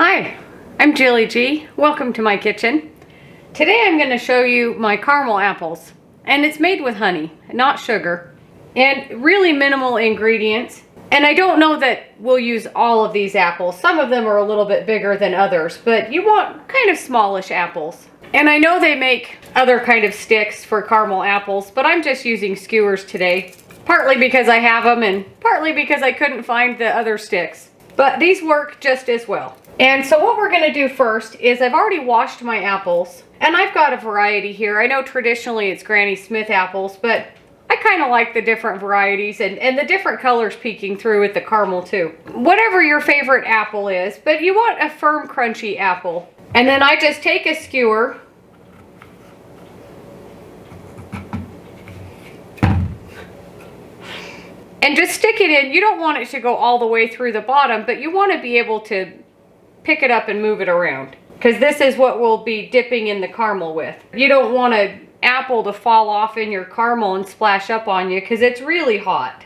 Hi, I'm Jilly G. Welcome to my kitchen. Today I'm going to show you my caramel apples, and it's made with honey, not sugar, and really minimal ingredients. And I don't know that we'll use all of these apples. Some of them are a little bit bigger than others, but you want kind of smallish apples. And I know they make other kind of sticks for caramel apples, but I'm just using skewers today, partly because I have them and partly because I couldn't find the other sticks. But these work just as well. And so what we're going to do first is I've already washed my apples, and I've got a variety here. I know traditionally it's Granny Smith apples, but I kind of like the different varieties and the different colors peeking through with the caramel too. Whatever your favorite apple is, but you want a firm, crunchy apple. And then I just take a skewer and just stick it in. You don't want it to go all the way through the bottom, but you want to be able to pick it up and move it around, because this is what we'll be dipping in the caramel with. You don't want an apple to fall off in your caramel and splash up on you, because it's really hot.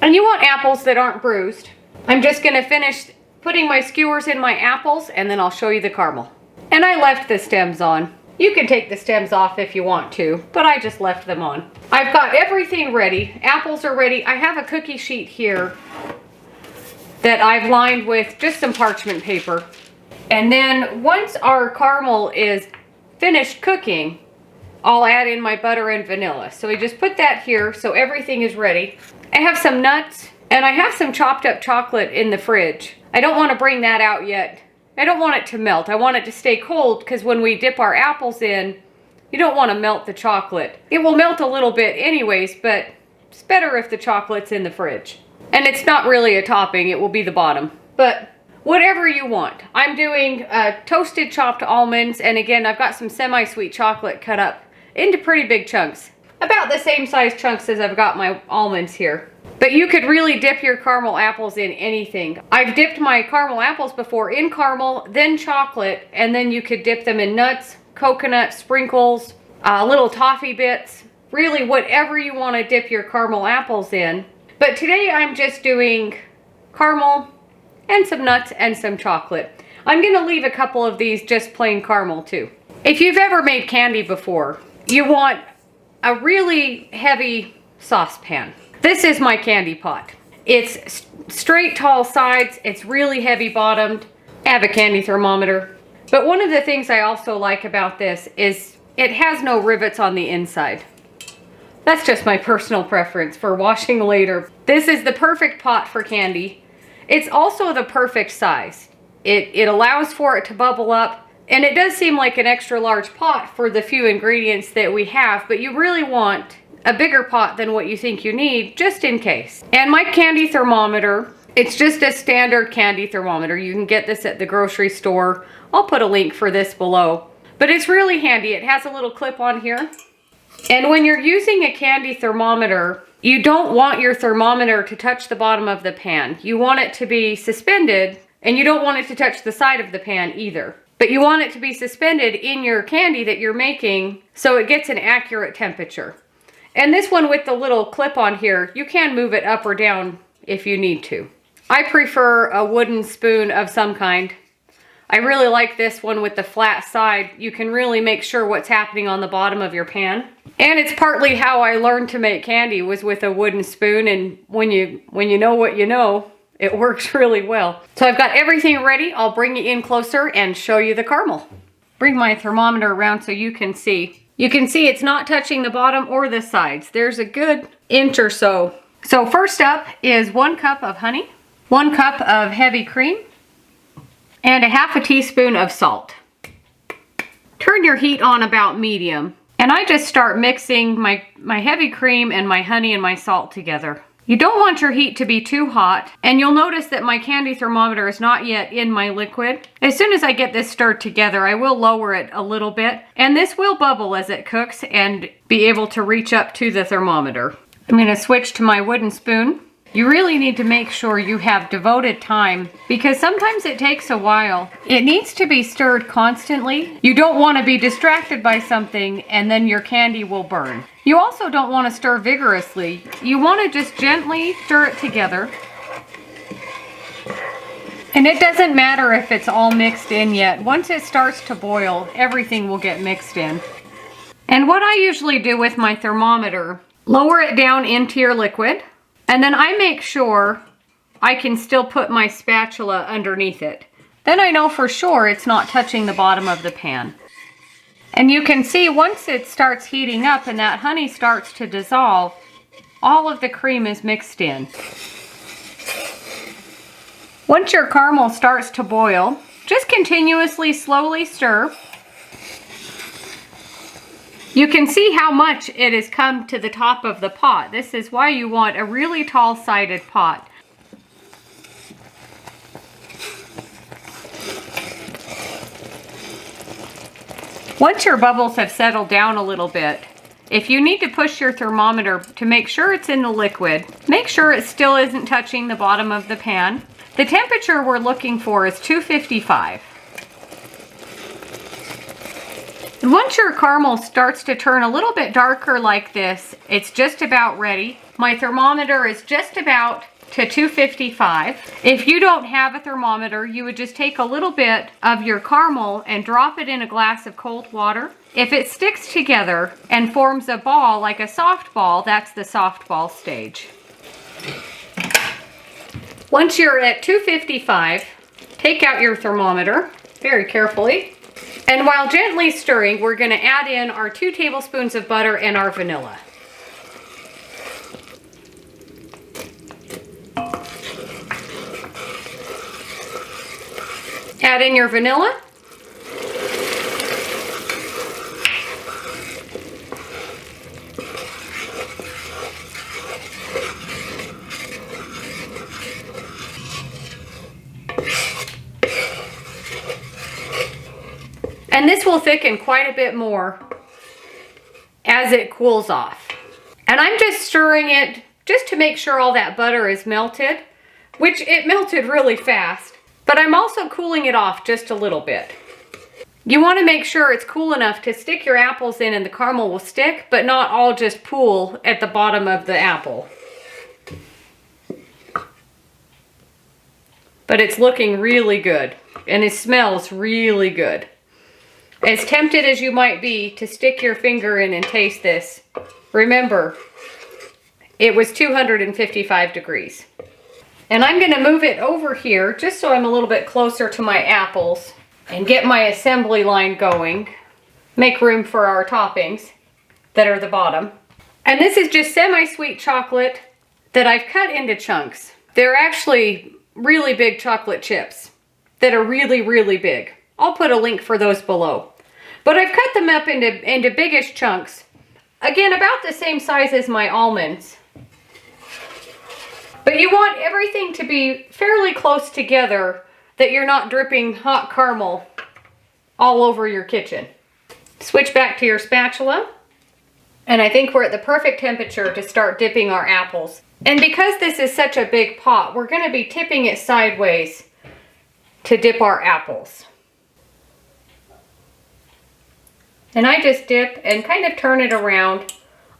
And you want apples that aren't bruised. I'm just going to finish putting my skewers in my apples, and then I'll show you the caramel. And I left the stems on. You can take the stems off if you want to, but I just left them on. I've got everything ready. Apples are ready. I have a cookie sheet here that I've lined with just some parchment paper. And then once our caramel is finished cooking, I'll add in my butter and vanilla. So we just put that here so everything is ready. I have some nuts and I have some chopped up chocolate in the fridge. I don't want to bring that out yet. I don't want it to melt. I want it to stay cold, because when we dip our apples in, you don't want to melt the chocolate. It will melt a little bit anyways, but it's better if the chocolate's in the fridge. And it's not really a topping, it will be the bottom. But whatever you want. I'm doing toasted chopped almonds, and again, I've got some semi-sweet chocolate cut up into pretty big chunks. About the same size chunks as I've got my almonds here. But you could really dip your caramel apples in anything. I've dipped my caramel apples before in caramel, then chocolate, and then you could dip them in nuts, coconut, sprinkles, little toffee bits. Really whatever you want to dip your caramel apples in. But today I'm just doing caramel and some nuts and some chocolate. I'm going to leave a couple of these just plain caramel too. If you've ever made candy before, you want a really heavy saucepan. This is my candy pot. It's straight tall sides, it's really heavy bottomed. I have a candy thermometer. But one of the things I also like about this is it has no rivets on the inside. That's just my personal preference for washing later. This is the perfect pot for candy. It's also the perfect size. It allows for it to bubble up, and it does seem like an extra large pot for the few ingredients that we have, but you really want a bigger pot than what you think you need, just in case. And my candy thermometer, it's just a standard candy thermometer. You can get this at the grocery store. I'll put a link for this below. But it's really handy. It has a little clip on here. And when you're using a candy thermometer, you don't want your thermometer to touch the bottom of the pan. You want it to be suspended, and you don't want it to touch the side of the pan either. But you want it to be suspended in your candy that you're making so it gets an accurate temperature. And this one with the little clip on here, you can move it up or down if you need to. I prefer a wooden spoon of some kind. I really like this one with the flat side. You can really make sure what's happening on the bottom of your pan. And it's partly how I learned to make candy, was with a wooden spoon, and when you know what you know, it works really well. So I've got everything ready. I'll bring you in closer and show you the caramel. Bring my thermometer around so you can see. You can see it's not touching the bottom or the sides. There's a good inch or so. So first up is 1 cup of honey, 1 cup of heavy cream, and a half a teaspoon of salt. Turn your heat on about medium, and I just start mixing my heavy cream and my honey and my salt together. You don't want your heat to be too hot, and you'll notice that my candy thermometer is not yet in my liquid. As soon as I get this stirred together, I will lower it a little bit, and this will bubble as it cooks and be able to reach up to the thermometer. I'm going to switch to my wooden spoon. You really need to make sure you have devoted time because sometimes it takes a while. It needs to be stirred constantly. You don't want to be distracted by something and then your candy will burn. You also don't want to stir vigorously. You want to just gently stir it together. And it doesn't matter if it's all mixed in yet. Once it starts to boil, everything will get mixed in. And what I usually do with my thermometer, lower it down into your liquid. And then I make sure I can still put my spatula underneath it. Then I know for sure it's not touching the bottom of the pan. And you can see once it starts heating up and that honey starts to dissolve, all of the cream is mixed in. Once your caramel starts to boil, just continuously slowly stir. You can see how much it has come to the top of the pot. This is why you want a really tall-sided pot. Once your bubbles have settled down a little bit, if you need to push your thermometer to make sure it's in the liquid, make sure it still isn't touching the bottom of the pan. The temperature we're looking for is 255. And once your caramel starts to turn a little bit darker like this, it's just about ready. My thermometer is just about to 255. If you don't have a thermometer, you would just take a little bit of your caramel and drop it in a glass of cold water. If it sticks together and forms a ball like a softball, that's the softball stage. Once you're at 255, take out your thermometer very carefully. And while gently stirring, we're going to add in our 2 tablespoons of butter and our vanilla. Add in your vanilla. And this will thicken quite a bit more as it cools off. And I'm just stirring it just to make sure all that butter is melted, which it melted really fast. But I'm also cooling it off just a little bit. You want to make sure it's cool enough to stick your apples in and the caramel will stick, but not all just pool at the bottom of the apple. But it's looking really good, and it smells really good. As tempted as you might be to stick your finger in and taste this, remember, it was 255 degrees. And I'm going to move it over here just so I'm a little bit closer to my apples and get my assembly line going. Make room for our toppings that are the bottom. And this is just semi-sweet chocolate that I've cut into chunks. They're actually really big chocolate chips that are really, really big. I'll put a link for those below. But I've cut them up into biggish chunks. Again, about the same size as my almonds. But you want everything to be fairly close together that you're not dripping hot caramel all over your kitchen. Switch back to your spatula. And I think we're at the perfect temperature to start dipping our apples. And because this is such a big pot, we're going to be tipping it sideways to dip our apples. And I just dip and kind of turn it around.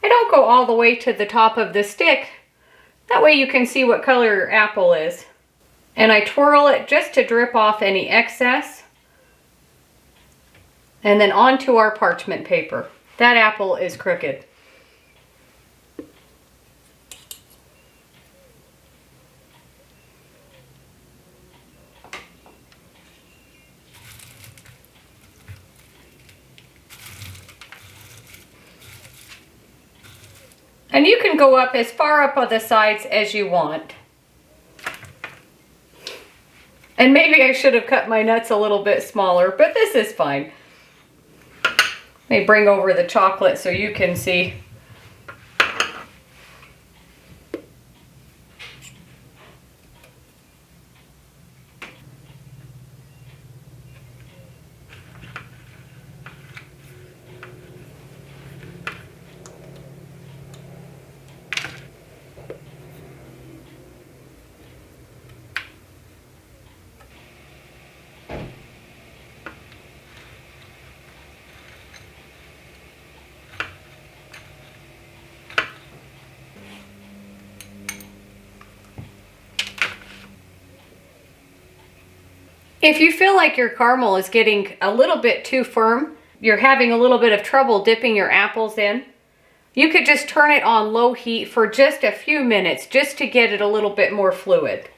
I don't go all the way to the top of the stick. That way you can see what color your apple is. And I twirl it just to drip off any excess. And then onto our parchment paper. That apple is crooked. And you can go up as far up on the sides as you want. And maybe I should have cut my nuts a little bit smaller, but this is fine. Let me bring over the chocolate so you can see. If you feel like your caramel is getting a little bit too firm, you're having a little bit of trouble dipping your apples in, you could just turn it on low heat for just a few minutes just to get it a little bit more fluid.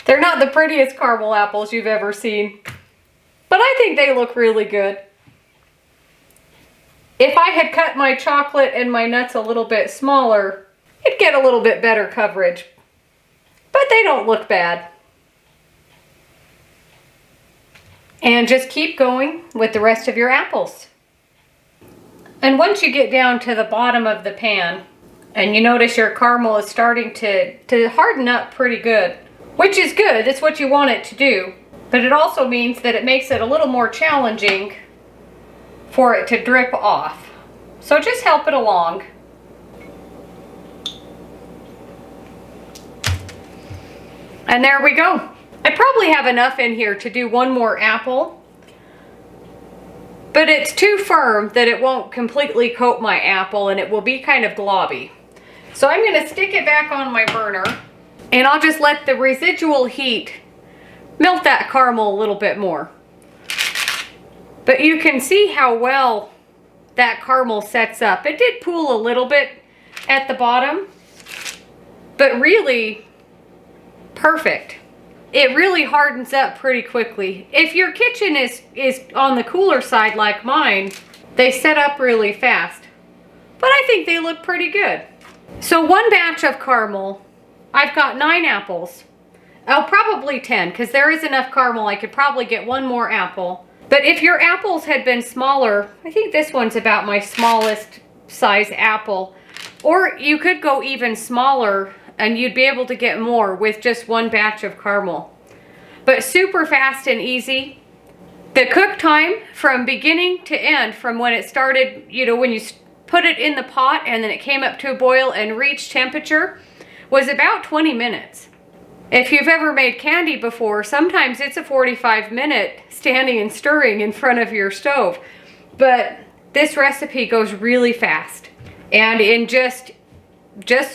They're not the prettiest caramel apples you've ever seen, but I think they look really good. If I had cut my chocolate and my nuts a little bit smaller, it'd get a little bit better coverage, but they don't look bad. And just keep going with the rest of your apples. And once you get down to the bottom of the pan and you notice your caramel is starting to harden up pretty good, which is good, that's what you want it to do, but it also means that it makes it a little more challenging for it to drip off. So just help it along. And there we go. I probably have enough in here to do one more apple, but it's too firm that it won't completely coat my apple and it will be kind of globby. So I'm going to stick it back on my burner and I'll just let the residual heat melt that caramel a little bit more. But you can see how well that caramel sets up. It did pool a little bit at the bottom, but really perfect. It really hardens up pretty quickly. If your kitchen is on the cooler side like mine, they set up really fast. But I think they look pretty good. So one batch of caramel, I've got 9 apples. Oh, probably 10, because there is enough caramel. I could probably get one more apple. But if your apples had been smaller, I think this one's about my smallest size apple. Or you could go even smaller and you'd be able to get more with just one batch of caramel. But super fast and easy. The cook time from beginning to end, from when it started, you know, when you put it in the pot and then it came up to a boil and reached temperature, was about 20 minutes. If you've ever made candy before, sometimes it's a 45-minute standing and stirring in front of your stove. But this recipe goes really fast. And in just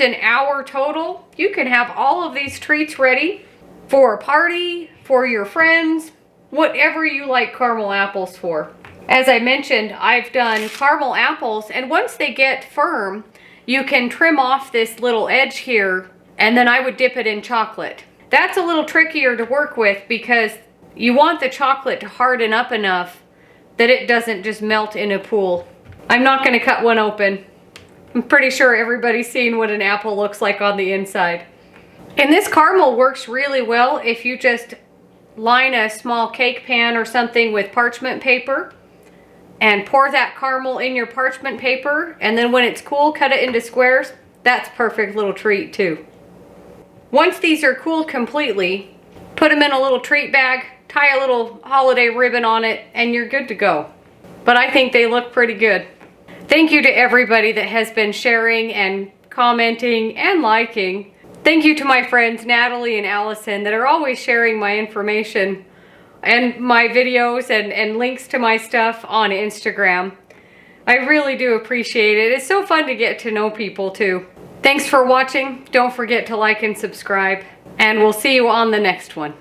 an hour total, you can have all of these treats ready for a party, for your friends, whatever you like caramel apples for. As I mentioned, I've done caramel apples, and once they get firm, you can trim off this little edge here, and then I would dip it in chocolate. That's a little trickier to work with because you want the chocolate to harden up enough that it doesn't just melt in a pool. I'm not going to cut one open. I'm pretty sure everybody's seen what an apple looks like on the inside. And this caramel works really well if you just line a small cake pan or something with parchment paper and pour that caramel in your parchment paper, and then when it's cool, cut it into squares. That's a perfect little treat too. Once these are cooled completely, put them in a little treat bag, tie a little holiday ribbon on it, and you're good to go. But I think they look pretty good. Thank you to everybody that has been sharing and commenting and liking. Thank you to my friends Natalie and Allison that are always sharing my information and my videos and links to my stuff on Instagram. I really do appreciate it. It's so fun to get to know people too. Thanks for watching. Don't forget to like and subscribe, and we'll see you on the next one.